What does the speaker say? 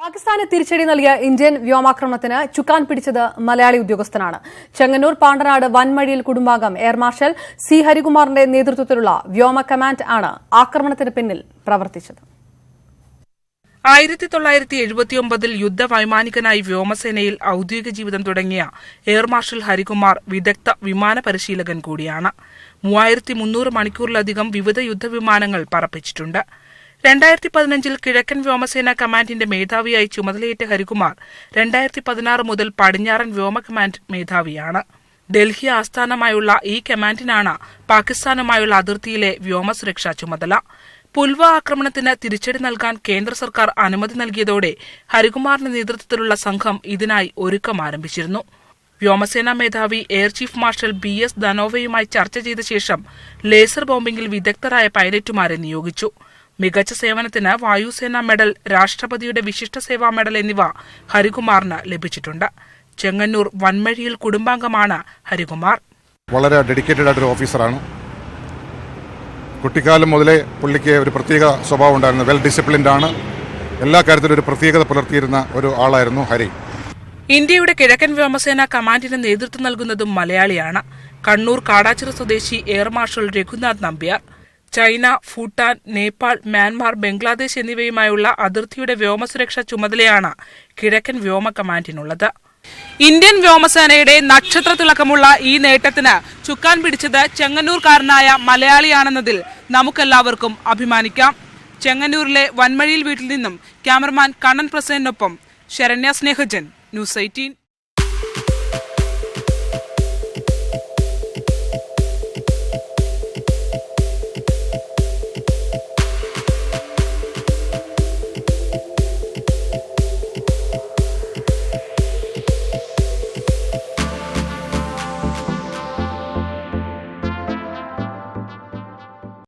പാകിസ്ഥാന് തിരിച്ചടി നൽകിയ ഇന്ത്യൻ വ്യോമാക്രമണത്തിന് ചുക്കാൻ പിടിച്ചത് മലയാളി ഉദ്യോഗസ്ഥനാണ്. ചെങ്ങന്നൂർ പാണ്ടനാട് വൻമഴിയിൽ കുടുംബാംഗം എയർ മാർഷൽ സി ഹരികുമാറിന്റെ നേതൃത്വത്തിലുള്ള വ്യോമ കമാൻഡ് ആണ് ആക്രമണത്തിന് പിന്നിൽ പ്രവർത്തിച്ചത്. 1979 യുദ്ധവൈമാനികനായി വ്യോമസേനയിൽ ഔദ്യോഗിക ജീവിതം തുടങ്ങിയ എയർ മാർഷൽ ഹരികുമാർ വിദഗ്ധ വിമാന പരിശീലകൻ കൂടിയാണ്. 3300 മണിക്കൂറിലധികം വിവിധ യുദ്ധവിമാനങ്ങൾ പറപ്പിച്ചിട്ടുണ്ട്. 2015 കിഴക്കൻ വ്യോമസേന കമാൻഡിന്റെ മേധാവിയായി ചുമതലയേറ്റ ഹരികുമാർ 2016 മുതൽ പടിഞ്ഞാറൻ വ്യോമ കമാൻഡ് മേധാവിയാണ്. ഡൽഹി ആസ്ഥാനമായുള്ള ഈ കമാൻഡിനാണ് പാകിസ്ഥാനുമായുള്ള അതിർത്തിയിലെ വ്യോമസുരക്ഷാ ചുമതല. പുൽവ ആക്രമണത്തിന് തിരിച്ചടി നൽകാൻ കേന്ദ്ര സർക്കാർ അനുമതി നൽകിയതോടെ ഹരികുമാറിന്റെ നേതൃത്വത്തിലുള്ള സംഘം ഇതിനായി ഒരുക്കം ആരംഭിച്ചിരുന്നു. വ്യോമസേനാ മേധാവി എയർ ചീഫ് മാർഷൽ BS ധനോവയുമായി ചർച്ച ചെയ്ത ശേഷം ലേസർ ബോംബിംഗിൽ വിദഗ്ധരായ പൈലറ്റുമാരെ നിയോഗിച്ചു. മികച്ച സേവനത്തിന് വായുസേനാ മെഡൽ, രാഷ്ട്രപതിയുടെ വിശിഷ്ട സേവാ മെഡൽ എന്നിവ ഹരികുമാറിന് ലഭിച്ചിട്ടുണ്ട്. ചെങ്ങന്നൂർ വൻമഴിയിൽ കുടുംബാംഗമാണ് ഹരികുമാർ. വളരെ ഡെഡിക്കേറ്റഡ് ആയിട്ടൊരു ഓഫീസറാണ്. കുട്ടിക്കാലം മുതലേ പുള്ളിക്ക് ഒരു പ്രത്യേക സ്വഭാവം ഉണ്ടായിരുന്നു. വെൽ ഡിസിപ്ലിൻഡ് ആണ്. എല്ലാ കാര്യത്തിലും ഒരു പ്രത്യേകത പുലർത്തിയിരുന്ന ഒരു ആളായിരുന്നു ഹരി. ഇന്ത്യയുടെ കിഴക്കൻ വ്യോമസേന കമാൻഡിന് നേതൃത്വം നൽകുന്നതും മലയാളിയാണ്. കണ്ണൂർ കാടാച്ചിറ സ്വദേശി air marshal Raghunath Nambiar. China, Bhutan, Nepal, Myanmar, Bangladesh എന്നിവയുമായുള്ള അതിർത്തിയുടെ വ്യോമസുരക്ഷാ ചുമതലയാണ് കിഴക്കൻ വ്യോമ കമാൻഡിനുള്ളത്. ഇന്ത്യൻ വ്യോമസേനയുടെ നക്ഷത്ര തിളക്കമുള്ള ഈ നേട്ടത്തിന് ചുക്കാൻ പിടിച്ചത് ചെങ്ങന്നൂർക്കാരനായ മലയാളിയാണെന്നതിൽ നമുക്കെല്ലാവർക്കും അഭിമാനിക്കാം. ചെങ്ങന്നൂരിലെ വൻമഴിയിൽ വീട്ടിൽ നിന്നും ക്യാമറമാൻ കണ്ണൻ പ്രസേനൊപ്പം ശരണ്യ സ്നേഹജൻ, ന്യൂസ് 18.